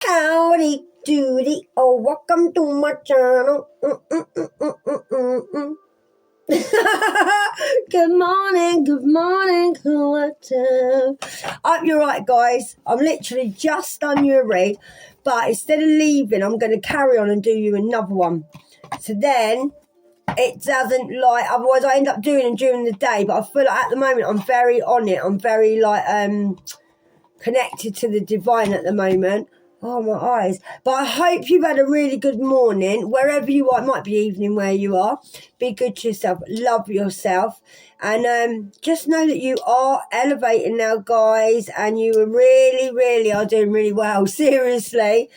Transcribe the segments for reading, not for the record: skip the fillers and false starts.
Howdy doody, oh welcome to my channel. Good morning, collective. Hope you're right, guys. I'm literally just done you a read, but instead of leaving, I'm going to carry on and do you another one. So then it doesn't otherwise I end up doing them during the day, but I feel like at the moment I'm very on it. I'm very connected to the divine at the moment. Oh, my eyes. But I hope you've had a really good morning, wherever you are. It might be evening where you are. Be good to yourself. Love yourself. And just know that you are elevating now, guys. And you really, really are doing really well. Seriously.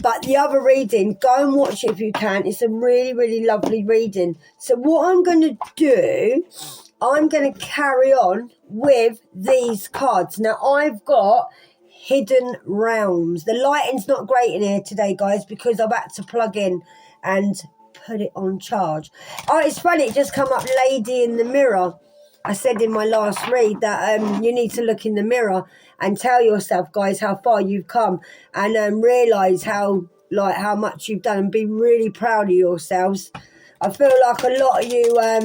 But the other reading, go and watch it if you can. It's a really, really lovely reading. So what I'm going to do, I'm going to carry on with these cards. Now, I've got Hidden Realms. The lighting's not great in here today, guys, because I've had to plug in and put it on charge. Oh, it's funny. It just come up Lady in the Mirror. I said in my last read that you need to look in the mirror and tell yourself, guys, how far you've come and realise how much you've done and be really proud of yourselves. I feel like a lot of you are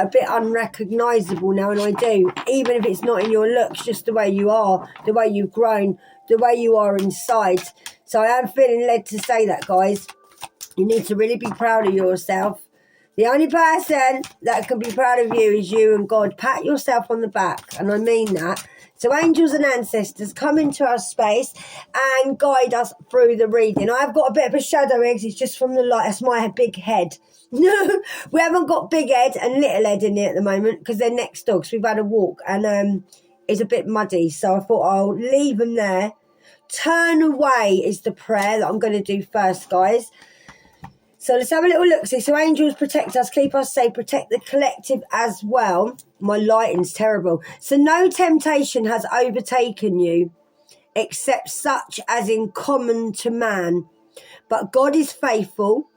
a bit unrecognisable now, and I do. Even if it's not in your looks, just the way you are, the way you've grown, the way you are inside. So I am feeling led to say that, guys. You need to really be proud of yourself. The only person that can be proud of you is you and God. Pat yourself on the back, and I mean that. So angels and ancestors come into our space and guide us through the reading. I've got a bit of a shadow eggs. It's just from the light. That's my big head. No, we haven't got big head and little head in here at the moment because they're next door because we've had a walk and it's a bit muddy. So I thought I'll leave them there. Turn away is the prayer that I'm going to do first, guys. So let's have a little look. So angels protect us, keep us safe, protect the collective as well. My lighting's terrible. So no temptation has overtaken you except such as in common to man. But God is faithful,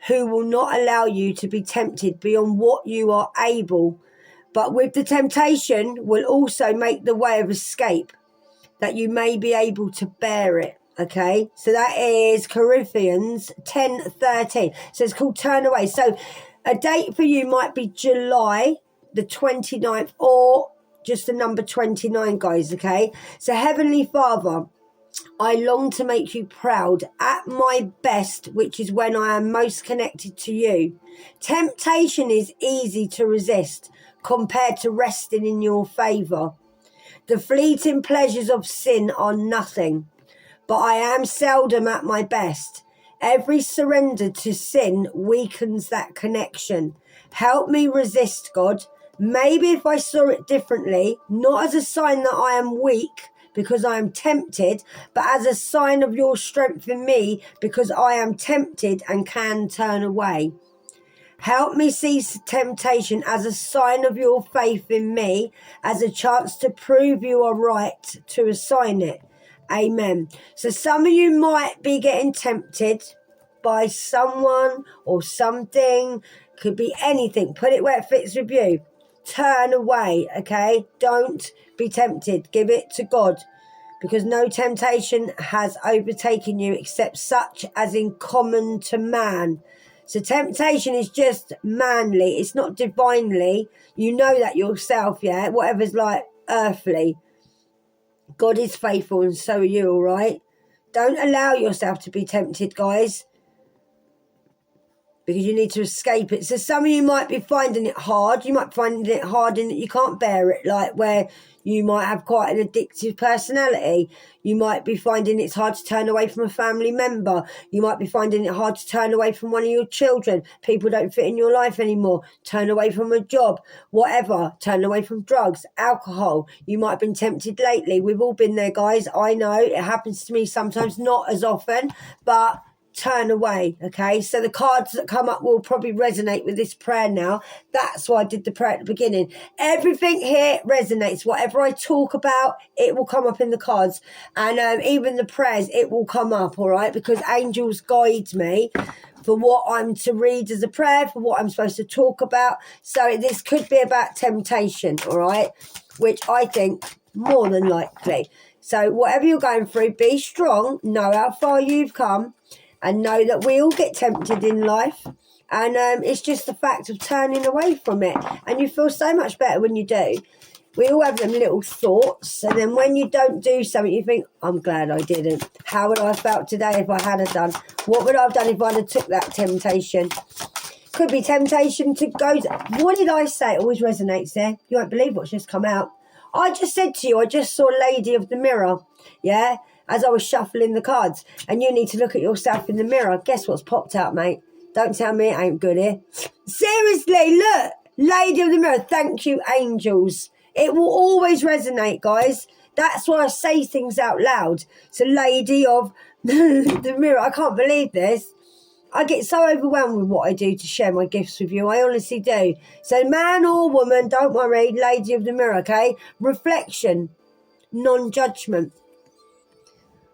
who will not allow you to be tempted beyond what you are able. But with the temptation will also make the way of escape, that you may be able to bear it. Okay, so that is Corinthians 10:13. So it's called Turn Away. So a date for you might be July the 29th or just the number 29, guys, okay? So Heavenly Father, I long to make you proud at my best, which is when I am most connected to you. Temptation is easy to resist compared to resting in your favour. The fleeting pleasures of sin are nothing. But I am seldom at my best. Every surrender to sin weakens that connection. Help me resist, God. Maybe if I saw it differently, not as a sign that I am weak because I am tempted, but as a sign of your strength in me because I am tempted and can turn away. Help me see temptation as a sign of your faith in me, as a chance to prove you are right to assign it. Amen. So some of you might be getting tempted by someone or something. Could be anything. Put it where it fits with you. Turn away, okay? Don't be tempted. Give it to God. Because no temptation has overtaken you except such as in common to man. So temptation is just manly. It's not divinely. You know that yourself, yeah? Whatever's like earthly. God is faithful and so are you, all right? Don't allow yourself to be tempted, guys, because you need to escape it. So some of you might be finding it hard. You might be finding it hard in that you can't bear it, like where you might have quite an addictive personality. You might be finding it's hard to turn away from a family member. You might be finding it hard to turn away from one of your children. People don't fit in your life anymore. Turn away from a job, whatever. Turn away from drugs, alcohol. You might have been tempted lately. We've all been there, guys. I know it happens to me sometimes, not as often, but turn away, okay? So the cards that come up will probably resonate with this prayer now. That's why I did the prayer at the beginning. Everything here resonates. Whatever I talk about, it will come up in the cards. And even the prayers, it will come up, all right? Because angels guide me for what I'm to read as a prayer, for what I'm supposed to talk about. So this could be about temptation, all right? Which I think more than likely So whatever you're going through, be strong, know how far you've come, and know that we all get tempted in life. And it's just the fact of turning away from it. And you feel so much better when you do. We all have them little thoughts. And then when you don't do something, you think, I'm glad I didn't. How would I have felt today if I had have done? What would I have done if I'd have took that temptation? Could be temptation to go. What did I say? It always resonates there. You won't believe what's just come out. I just said to you, I just saw Lady of the Mirror. Yeah? As I was shuffling the cards. And you need to look at yourself in the mirror. Guess what's popped out, mate? Don't tell me it ain't good here. Seriously, look. Lady of the Mirror. Thank you, angels. It will always resonate, guys. That's why I say things out loud. So, Lady of the Mirror. I can't believe this. I get so overwhelmed with what I do to share my gifts with you. I honestly do. So, man or woman, don't worry. Lady of the Mirror, okay? Reflection. Non-judgment.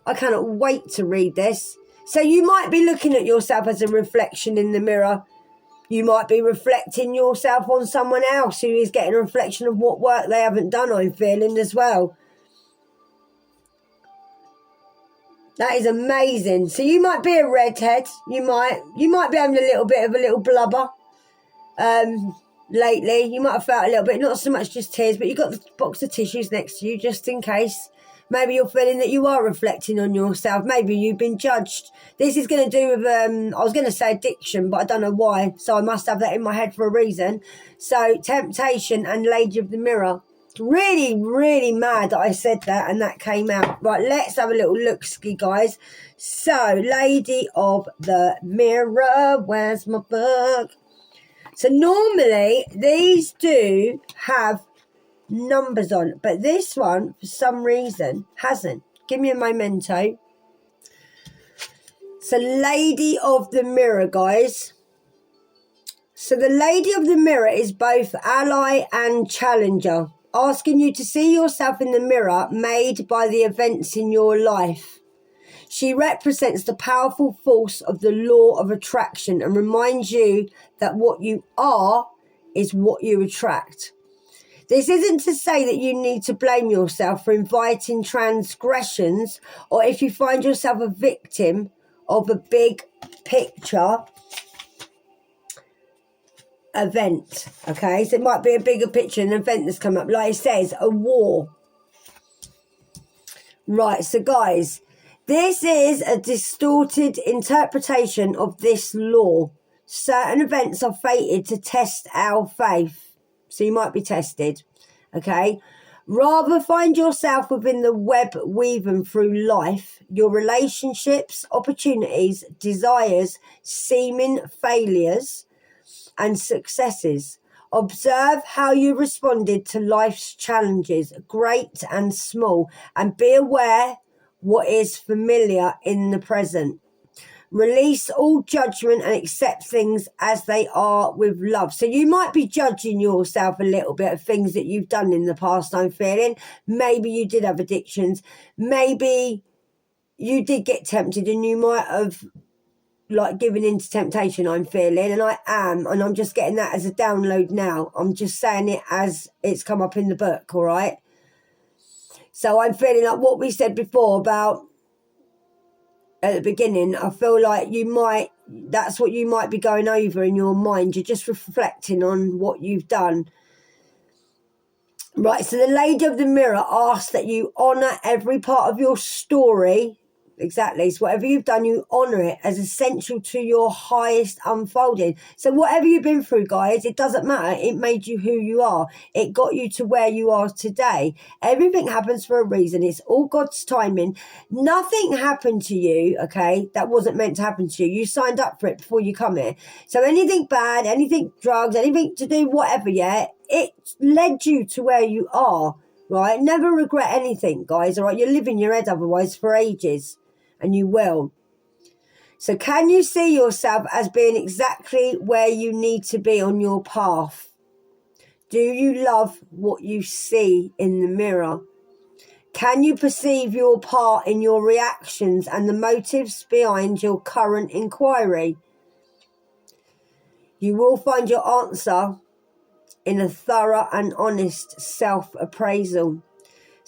I cannot wait to read this. So you might be looking at yourself as a reflection in the mirror. You might be reflecting yourself on someone else who is getting a reflection of what work they haven't done, I'm feeling as well. That is amazing. So you might be a redhead. You might be having a little bit of a little blubber lately. You might have felt a little bit, not so much just tears, but you've got the box of tissues next to you just in case. Maybe you're feeling that you are reflecting on yourself. Maybe you've been judged. This is going to do with, I was going to say addiction, but I don't know why. So I must have that in my head for a reason. So temptation and Lady of the Mirror. Really, really mad that I said that and that came out. Right, let's have a little look-ski, guys. So, Lady of the Mirror. Where's my book? So normally these do have numbers on, but this one for some reason hasn't. Give me a memento. So Lady of the Mirror, guys. So the Lady of the Mirror is both ally and challenger, asking you to see yourself in the mirror made by the events in your life. She represents the powerful force of the law of attraction and reminds you that what you are is what you attract. This isn't to say that you need to blame yourself for inviting transgressions or if you find yourself a victim of a big picture event. Okay, so it might be a bigger picture, an event that's come up. Like it says, a war. Right, so guys, this is a distorted interpretation of this law. Certain events are fated to test our faith. So you might be tested, okay? Rather find yourself within the web weaving through life, your relationships, opportunities, desires, seeming failures and successes. Observe how you responded to life's challenges, great and small, and be aware what is familiar in the present. Release all judgment and accept things as they are with love. So you might be judging yourself a little bit of things that you've done in the past, I'm feeling. Maybe you did have addictions. Maybe you did get tempted and you might have like given into temptation, I'm feeling. And I am. And I'm just getting that as a download now. I'm just saying it as it's come up in the book, all right? So I'm feeling like what we said before about at the beginning, I feel like that's what you might be going over in your mind. You're just reflecting on what you've done. Right, so the Lady of the Mirror asks that you honour every part of your story. Exactly. So whatever you've done, you honour it as essential to your highest unfolding. So whatever you've been through, guys, it doesn't matter. It made you who you are. It got you to where you are today. Everything happens for a reason. It's all God's timing. Nothing happened to you, okay, that wasn't meant to happen to you. You signed up for it before you come here. So anything bad, anything drugs, anything to do whatever, yeah, it led you to where you are, right? Never regret anything, guys, all right? You're living your head otherwise for ages. And you will. So can you see yourself as being exactly where you need to be on your path? Do you love what you see in the mirror? Can you perceive your part in your reactions and the motives behind your current inquiry? You will find your answer in a thorough and honest self-appraisal.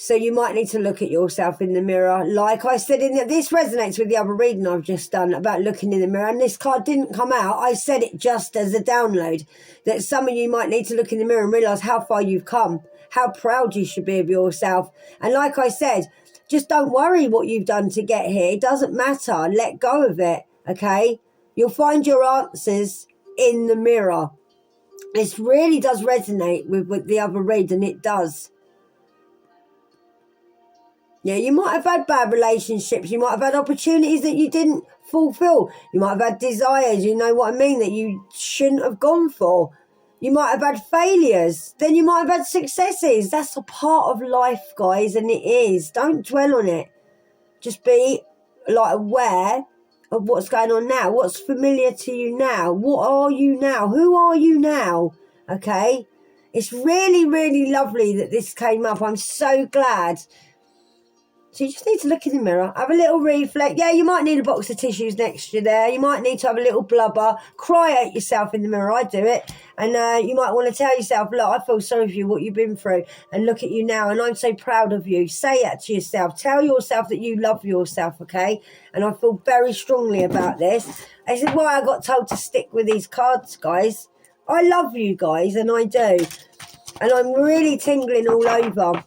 So you might need to look at yourself in the mirror. Like I said, this resonates with the other reading I've just done about looking in the mirror. And this card didn't come out. I said it just as a download. That some of you might need to look in the mirror and realise how far you've come. How proud you should be of yourself. And like I said, just don't worry what you've done to get here. It doesn't matter. Let go of it, okay? You'll find your answers in the mirror. This really does resonate with the other read, and it does. Yeah, you might have had bad relationships. You might have had opportunities that you didn't fulfill. You might have had desires, you know what I mean, that you shouldn't have gone for. You might have had failures. Then you might have had successes. That's a part of life, guys, and it is. Don't dwell on it. Just be aware of what's going on now. What's familiar to you now? What are you now? Who are you now? Okay? It's really, really lovely that this came up. I'm so glad. So you just need to look in the mirror, have a little reflect. Yeah, you might need a box of tissues next to you there. You might need to have a little blubber, cry at yourself in the mirror. I do it. And you might want to tell yourself, look, I feel sorry for you, what you've been through. And look at you now, and I'm so proud of you. Say that to yourself. Tell yourself that you love yourself, okay? And I feel very strongly about this. This is why I got told to stick with these cards, guys. I love you guys, and I do. And I'm really tingling all over.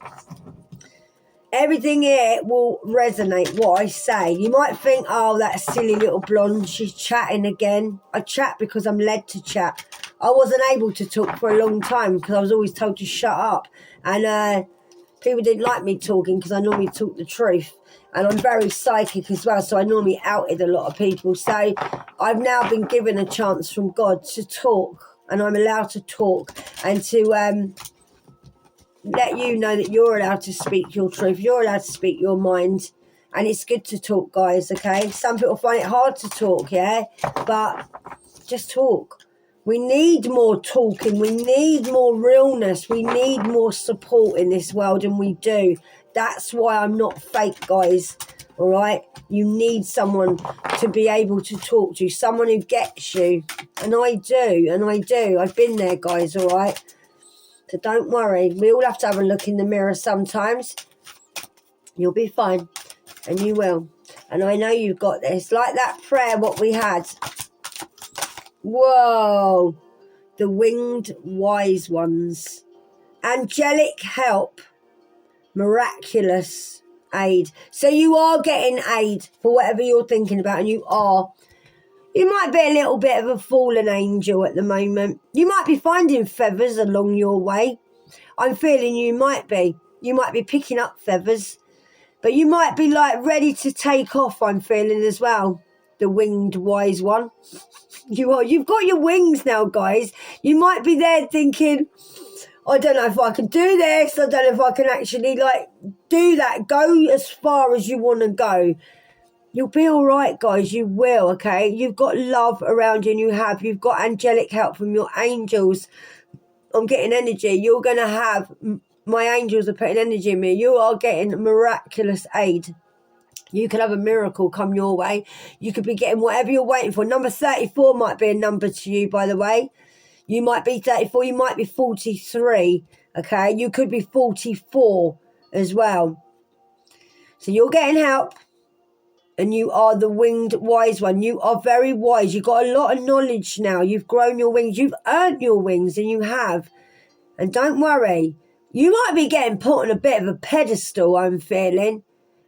Everything here will resonate what I say. You might think, oh, that silly little blonde, she's chatting again. I chat because I'm led to chat. I wasn't able to talk for a long time because I was always told to shut up. And people didn't like me talking because I normally talk the truth. And I'm very psychic as well, so I normally outed a lot of people. So I've now been given a chance from God to talk. And I'm allowed to talk and to let you know that you're allowed to speak your truth. You're allowed to speak your mind. And it's good to talk, guys, okay? Some people find it hard to talk, yeah? But just talk. We need more talking. We need more realness. We need more support in this world, and we do. That's why I'm not fake, guys, all right? You need someone to be able to talk to, someone who gets you. And I do, and I do. I've been there, guys, all right? So don't worry. We all have to have a look in the mirror sometimes. You'll be fine. And you will. And I know you've got this. Like that prayer what we had. Whoa. The winged wise ones. Angelic help. Miraculous aid. So you are getting aid for whatever you're thinking about. And you are. You might be a little bit of a fallen angel at the moment. You might be finding feathers along your way. I'm feeling you might be. You might be picking up feathers. But you might be ready to take off, I'm feeling as well. The winged wise one. You are. You've got your wings now, guys. You might be there thinking, I don't know if I can do this. I don't know if I can actually do that. Go as far as you want to go. You'll be all right, guys. You will, okay? You've got love around you, and you've got angelic help from your angels. I'm getting energy. You're going to have, my angels are putting energy in me. You are getting miraculous aid. You could have a miracle come your way. You could be getting whatever you're waiting for. Number 34 might be a number to you, by the way. You might be 34. You might be 43, okay? You could be 44 as well. So you're getting help. And you are the winged wise one. You are very wise. You've got a lot of knowledge now. You've grown your wings. You've earned your wings, and you have. And don't worry. You might be getting put on a bit of a pedestal, I'm feeling.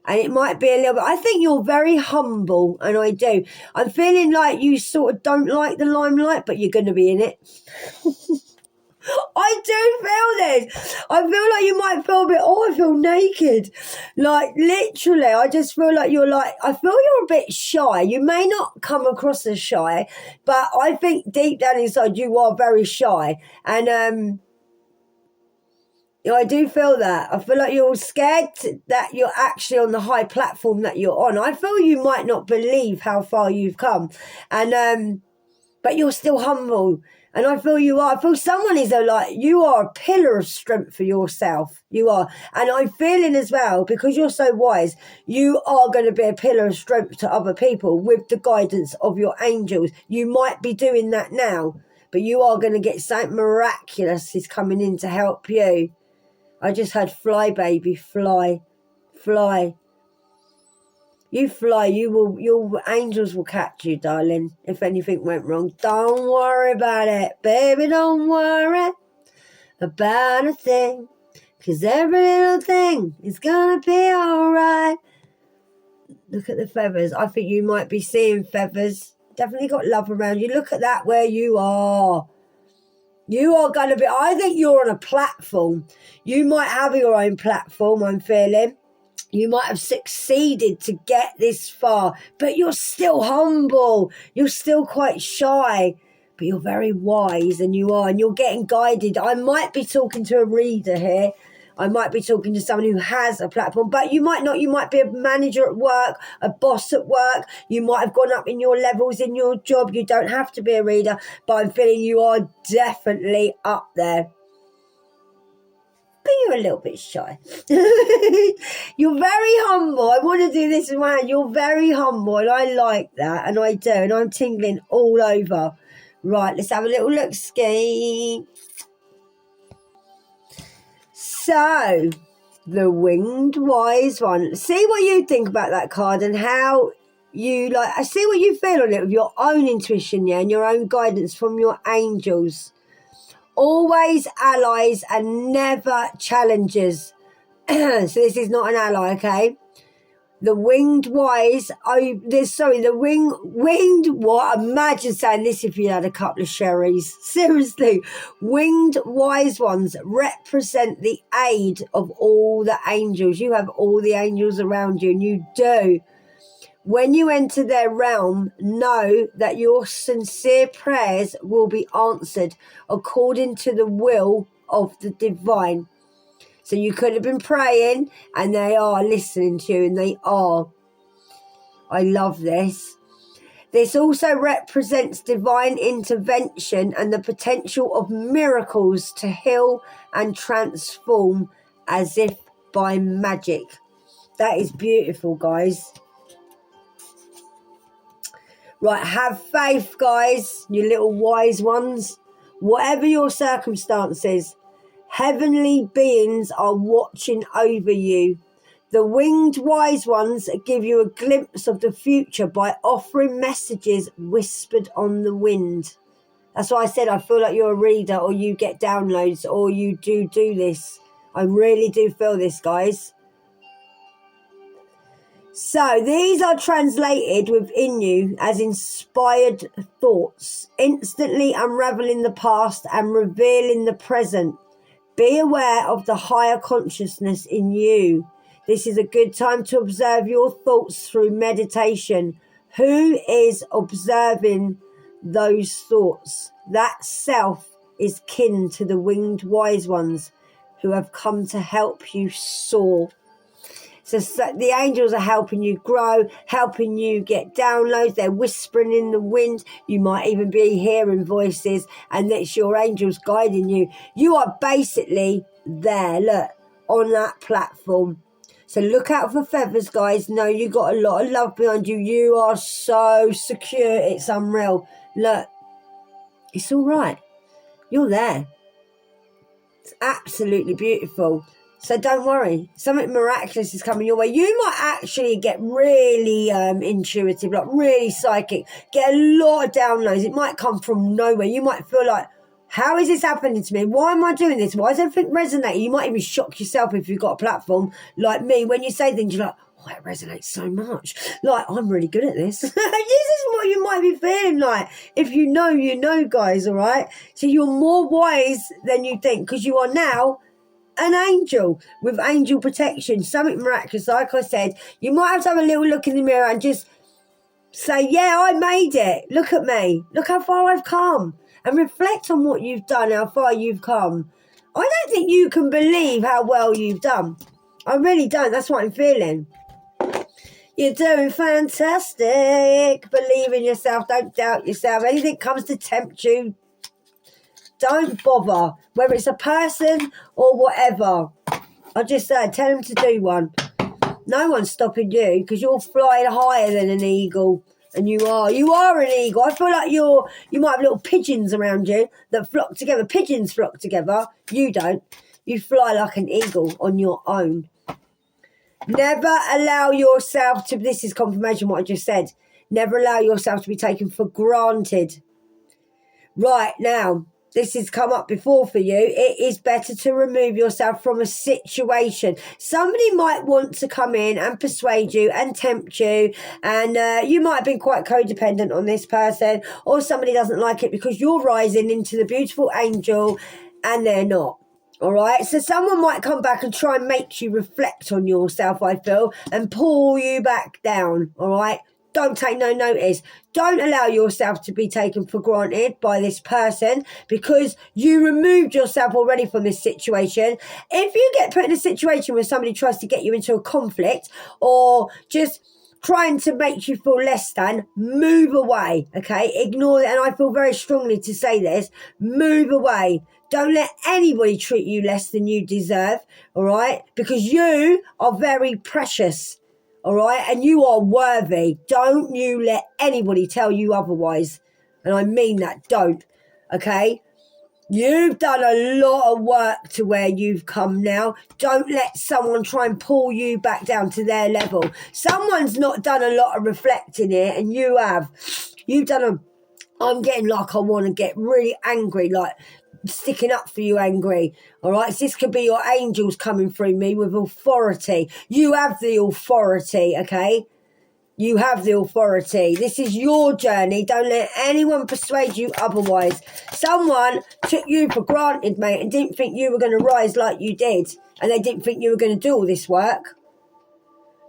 And it might be a little bit. I think you're very humble, and I do. I'm feeling like you sort of don't like the limelight, but you're going to be in it. I do feel this. I feel like you might feel a bit, I feel naked. Literally, I just feel like I feel you're a bit shy. You may not come across as shy, but I think deep down inside you are very shy. And I do feel that. I feel like you're scared that you're actually on the high platform that you're on. I feel you might not believe how far you've come. And but you're still humble. And I feel you are. I feel someone is you are a pillar of strength for yourself. You are. And I'm feeling as well, because you're so wise, you are going to be a pillar of strength to other people with the guidance of your angels. You might be doing that now, but you are going to get something miraculous is coming in to help you. I just heard fly, baby, fly, fly. You fly, your angels will catch you, darling, if anything went wrong. Don't worry about it, baby, don't worry about a thing, 'cause every little thing is gonna be alright. Look at the feathers. I think you might be seeing feathers. Definitely got love around you. Look at that where you are. You are going to be, I think you're on a platform. You might have your own platform, I'm feeling. You might have succeeded to get this far, but you're still humble. You're still quite shy, but you're very wise, and you're getting guided. I might be talking to a reader here. I might be talking to someone who has a platform, but you might not. You might be a manager at work, a boss at work. You might have gone up in your levels in your job. You don't have to be a reader, but I'm feeling you are definitely up there. But you're a little bit shy. You're very humble. I want to do this in my hand. You're very humble, and I like that, and I do, and I'm tingling all over. Right, let's have a little look, ski. So, the Winged Wise One. See what you think about that card and how you like. I see what you feel on it with your own intuition, yeah, and your own guidance from your angels. Always allies and never challengers. So this is not an ally, okay? The Winged Wise, winged what? Imagine saying this if you had a couple of sherries. Seriously. Winged Wise Ones represent the aid of all the angels. You have all the angels around you, and you do. When you enter their realm, know that your sincere prayers will be answered according to the will of the divine. So you could have been praying and they are listening to you, and they are. I love this. This also represents divine intervention and the potential of miracles to heal and transform as if by magic. That is beautiful, guys. Right, have faith, guys, you little wise ones. Whatever your circumstances, heavenly beings are watching over you. The Winged Wise Ones give you a glimpse of the future by offering messages whispered on the wind. That's why I said I feel like you're a reader, or you get downloads, or you do this. I really do feel this, guys. So these are translated within you as inspired thoughts, instantly unraveling the past and revealing the present. Be aware of the higher consciousness in you. This is a good time to observe your thoughts through meditation. Who is observing those thoughts? That self is kin to the Winged Wise Ones who have come to help you soar. So the angels are helping you grow, helping you get downloads. They're whispering in the wind. You might even be hearing voices, and it's your angels guiding you. You are basically there, look, on that platform. So look out for feathers, guys. Know you got a lot of love behind you. You are so secure. It's unreal. Look, it's all right. You're there. It's absolutely beautiful. So don't worry, something miraculous is coming your way. You might actually get really intuitive, like really psychic, get a lot of downloads. It might come from nowhere. You might feel like, how is this happening to me? Why am I doing this? Why is everything resonating? You might even shock yourself if you've got a platform like me. When you say things, you're like, oh, it resonates so much. Like, I'm really good at this. This is what you might be feeling like. If you know, guys, all right? So you're more wise than you think, because you are now an angel with angel protection, something miraculous. Like I said, you might have to have a little look in the mirror and just say, yeah, I made it. Look at me. Look how far I've come. And reflect on what you've done, how far you've come. I don't think you can believe how well you've done. I really don't. That's what I'm feeling. You're doing fantastic. Believe in yourself. Don't doubt yourself. Anything comes to tempt you, don't bother, whether it's a person or whatever. I just tell them to do one. No one's stopping you, because you're flying higher than an eagle, and you are an eagle. I feel like you might have little pigeons around you that flock together. Pigeons flock together. You don't. You fly like an eagle on your own. Never allow yourself to, this is confirmation what I just said, never allow yourself to be taken for granted. Right, now, this has come up before for you. It is better to remove yourself from a situation. Somebody might want to come in and persuade you and tempt you, and you might have been quite codependent on this person, or somebody doesn't like it because you're rising into the beautiful angel and they're not. All right, so someone might come back and try and make you reflect on yourself, I feel, and pull you back down. All right, don't take no notice. Don't allow yourself to be taken for granted by this person because you removed yourself already from this situation. If you get put in a situation where somebody tries to get you into a conflict or just trying to make you feel less than, move away, okay? Ignore it, and I feel very strongly to say this, move away. Don't let anybody treat you less than you deserve, all right? Because you are very precious, all right? And you are worthy. Don't you let anybody tell you otherwise. And I mean that, don't, okay? You've done a lot of work to where you've come now. Don't let someone try and pull you back down to their level. Someone's not done a lot of reflecting here, and you have. You've done a... I'm getting like I want to get really angry, like sticking up for you angry. All right, so this could be your angels coming through me with authority. You have the authority, okay? You have the authority. This is your journey. Don't let anyone persuade you otherwise. Someone took you for granted, mate, and didn't think you were going to rise like you did. And they didn't think you were going to do all this work.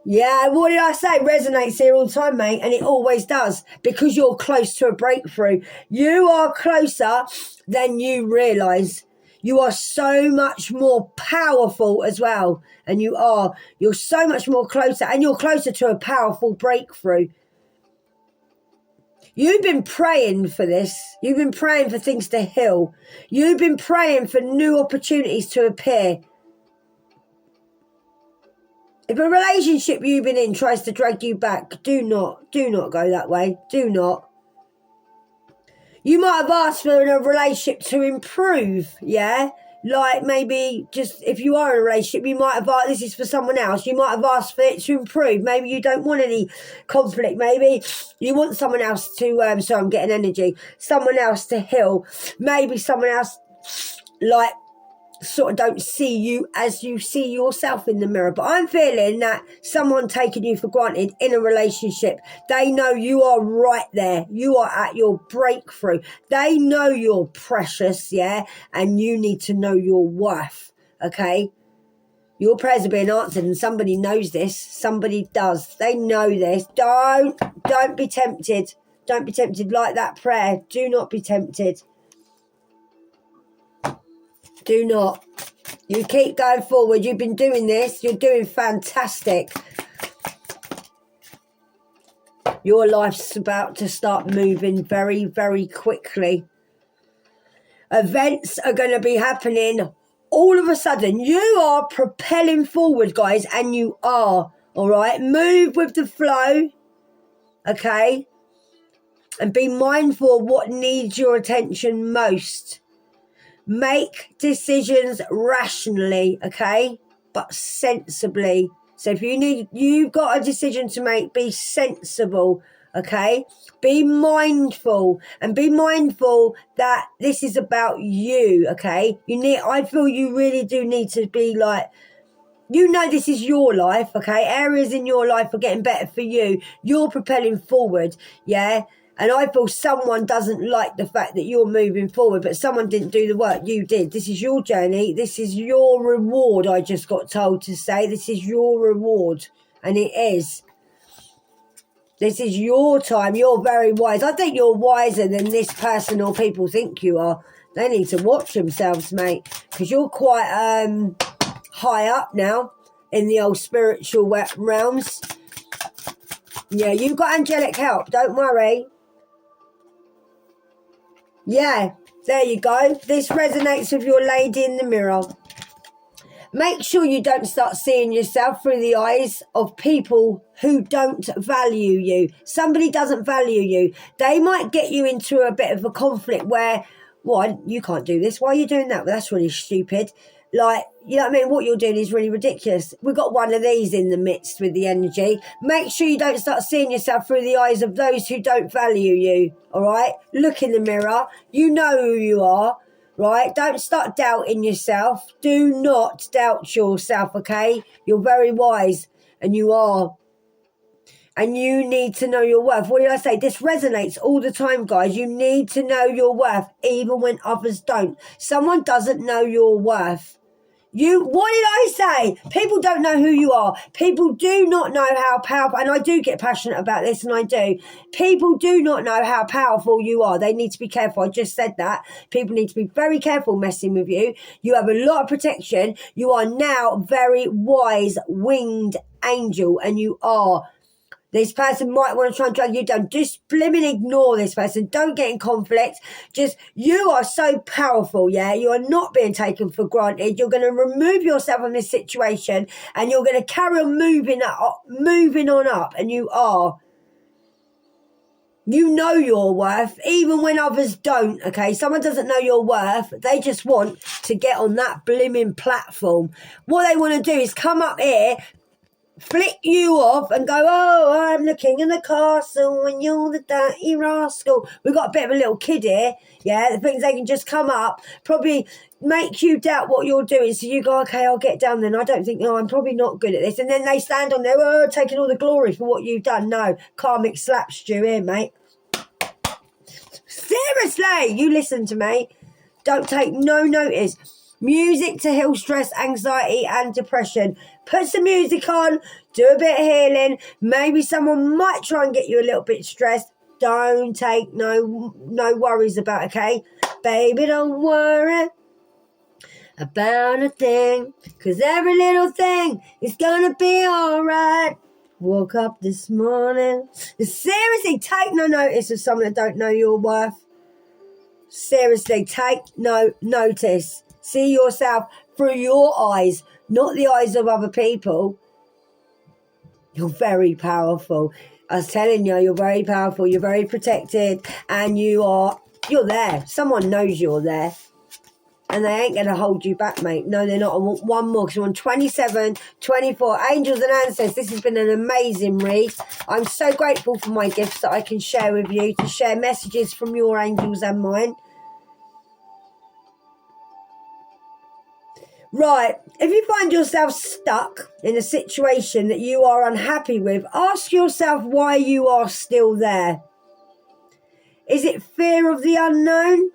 Yeah, what did I say? Resonates here all the time, mate, and it always does because you're close to a breakthrough. You are closer than you realise. You are so much more powerful as well, and you're so much more closer, and you're closer to a powerful breakthrough. You've been praying for this. You've been praying for things to heal. You've been praying for new opportunities to appear. If a relationship you've been in tries to drag you back, do not go that way. Do not. You might have asked for a relationship to improve, yeah? Like maybe just if you are in a relationship, you might have asked, this is for someone else, you might have asked for it to improve. Maybe you don't want any conflict. Maybe you want someone else to, so I'm getting energy, someone else to heal. Maybe someone else, like, sort of don't see you as you see yourself in the mirror. But I'm feeling that someone taking you for granted in a relationship, they know you are right there. You are at your breakthrough. They know you're precious, yeah? And you need to know your worth, okay? Your prayers are being answered and somebody knows this. Somebody does. They know this. Don't be tempted. Don't be tempted like that prayer. Do not be tempted. Do not. You keep going forward. You've been doing this. You're doing fantastic. Your life's about to start moving very, very quickly. Events are going to be happening all of a sudden. You are propelling forward, guys, and you are. All right? Move with the flow. Okay? And be mindful of what needs your attention most. Make decisions rationally, okay? But sensibly. So if you've got a decision to make, be sensible, okay? Be mindful, and be mindful that this is about you, okay? I feel you really do need to be like, you know this is your life, okay? Areas in your life are getting better for you. You're propelling forward, yeah? And I feel someone doesn't like the fact that you're moving forward, but someone didn't do the work. You did. This is your journey. This is your reward, I just got told to say. This is your reward. And it is. This is your time. You're very wise. I think you're wiser than this person or people think you are. They need to watch themselves, mate, because you're quite high up now in the old spiritual realms. Yeah, you've got angelic help. Don't worry. Yeah, there you go. This resonates with your lady in the mirror. Make sure you don't start seeing yourself through the eyes of people who don't value you. Somebody doesn't value you. They might get you into a bit of a conflict where, well, you can't do this. Why are you doing that? Well, that's really stupid. like, you know what I mean? What you're doing is really ridiculous. We've got one of these in the midst with the energy. Make sure you don't start seeing yourself through the eyes of those who don't value you, all right? Look in the mirror. You know who you are, right? Don't start doubting yourself. Do not doubt yourself, okay? You're very wise, and you are. And you need to know your worth. What did I say? This resonates all the time, guys. You need to know your worth, even when others don't. Someone doesn't know your worth. What did I say? People don't know who you are. People do not know how powerful, and I do get passionate about this, and I do. People do not know how powerful you are. They need to be careful. I just said that. People need to be very careful messing with you. You have a lot of protection. You are now very wise, winged angel, and you are. This person might want to try and drag you down. Just blimmin' ignore this person. Don't get in conflict. Just, you are so powerful, yeah? You are not being taken for granted. You're going to remove yourself from this situation and you're going to carry on moving on up, and you are. You know your worth, even when others don't, okay? Someone doesn't know your worth. They just want to get on that blimmin' platform. What they want to do is come up here, flick you off and go, oh, I'm the king of the castle and you're the dirty rascal. We've got a bit of a little kid here, yeah? The things they can just come up, probably make you doubt what you're doing. So you go, okay, I'll get down then. I don't think, no, I'm probably not good at this. And then they stand on there, oh, taking all the glory for what you've done. No, karmic slaps you here, mate. Seriously, you listen to me. Don't take no notice. Music to heal stress, anxiety and depression. Put some music on, do a bit of healing. Maybe someone might try and get you a little bit stressed. Don't take no worries about it, okay? Baby, don't worry about a thing, 'cause every little thing is gonna be alright. Woke up this morning. Seriously, take no notice of someone that don't know your worth. Seriously, take no notice. See yourself through your eyes, not the eyes of other people. You're very powerful. I was telling you, you're very powerful. You're very protected, and you're there. Someone knows you're there, and they ain't going to hold you back, mate. No, they're not. I want one more, because you're on 27, 24. Angels and ancestors, this has been an amazing read. I'm so grateful for my gifts that I can share with you, to share messages from your angels and mine. Right, if you find yourself stuck in a situation that you are unhappy with, ask yourself why you are still there. Is it fear of the unknown?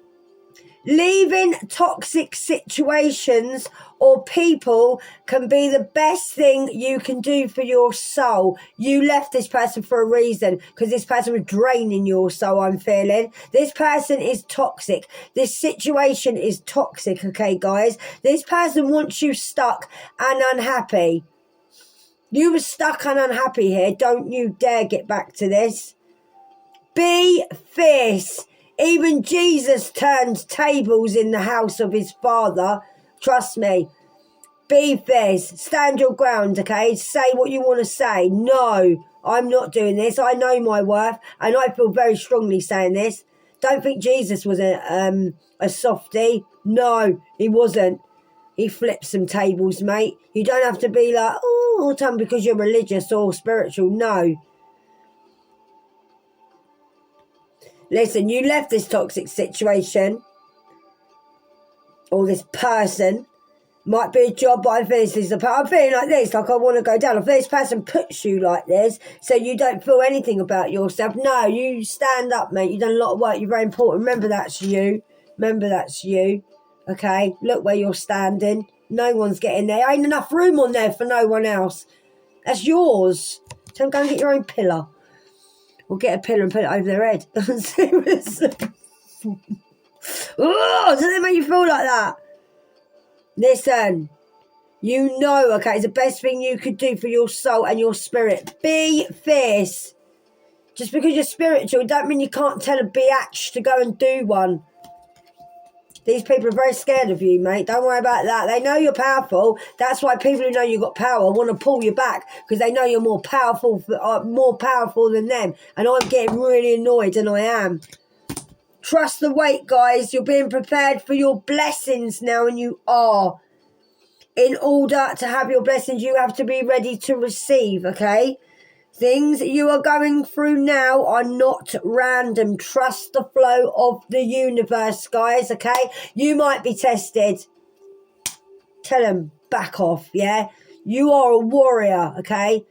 Leaving toxic situations or people can be the best thing you can do for your soul. You left this person for a reason, because this person was draining your soul, I'm feeling. This person is toxic. This situation is toxic, okay, guys? This person wants you stuck and unhappy. You were stuck and unhappy here. Don't you dare get back to this. Be fierce. Even Jesus turned tables in the house of his Father. Trust me. Be fierce. Stand your ground, okay? Say what you want to say. No, I'm not doing this. I know my worth, and I feel very strongly saying this. Don't think Jesus was a softie. No, he wasn't. He flipped some tables, mate. You don't have to be like, oh, all the time because you're religious or spiritual. No. Listen, you left this toxic situation, or this person. Might be a job, but I'm feeling like this, like I want to go down. If this person puts you like this, so you don't feel anything about yourself, no, you stand up, mate. You've done a lot of work. You're very important. Remember that's you. Remember that's you. Okay? Look where you're standing. No one's getting there. Ain't enough room on there for no one else. That's yours. So go and get your own pillar. Or get a pillar and put it over their head. Seriously. Oh, doesn't it make you feel like that? Listen, you know, okay, it's the best thing you could do for your soul and your spirit. Be fierce. Just because you're spiritual, don't mean you can't tell a biatch to go and do one. These people are very scared of you, mate. Don't worry about that. They know you're powerful. That's why people who know you've got power want to pull you back, because they know you're more powerful than them. And I'm getting really annoyed, and I am. Trust the wait, guys. You're being prepared for your blessings now, and you are. In order to have your blessings, you have to be ready to receive, okay? Things you are going through now are not random. Trust the flow of the universe, guys, okay? You might be tested. Tell them, back off, yeah? You are a warrior, okay?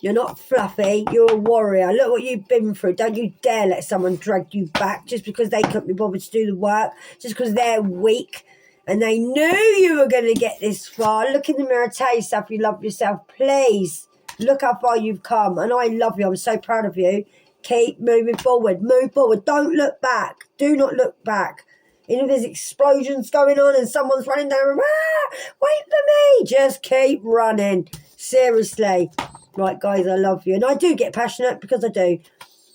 You're not fluffy. You're a warrior. Look what you've been through. Don't you dare let someone drag you back just because they couldn't be bothered to do the work, just because they're weak and they knew you were going to get this far. Look in the mirror, tell yourself you love yourself. Please, look how far you've come. And I love you. I'm so proud of you. Keep moving forward. Move forward. Don't look back. Do not look back. Even if there's explosions going on and someone's running down, wait for me. Just keep running. Seriously. Right, guys, I love you. And I do get passionate because I do.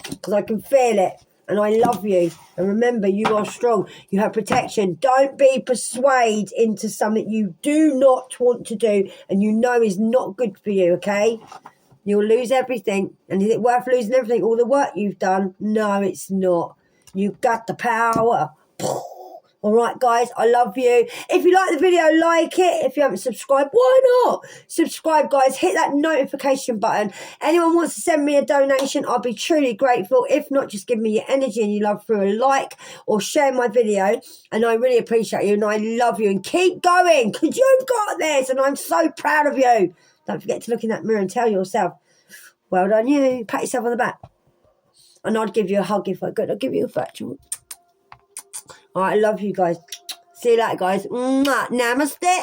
Because I can feel it. And I love you. And remember, you are strong. You have protection. Don't be persuaded into something you do not want to do and you know is not good for you, okay? You'll lose everything. And is it worth losing everything? All the work you've done? No, it's not. You've got the power. All right, guys, I love you. If you like the video, like it. If you haven't subscribed, why not? Subscribe, guys. Hit that notification button. Anyone wants to send me a donation, I'll be truly grateful. If not, just give me your energy and your love through a like or share my video. And I really appreciate you and I love you. And keep going because you've got this and I'm so proud of you. Don't forget to look in that mirror and tell yourself, well done you. Pat yourself on the back. And I'd give you a hug if I could. I'd give you a virtual. All right, I love you guys. See you later, guys. Namaste.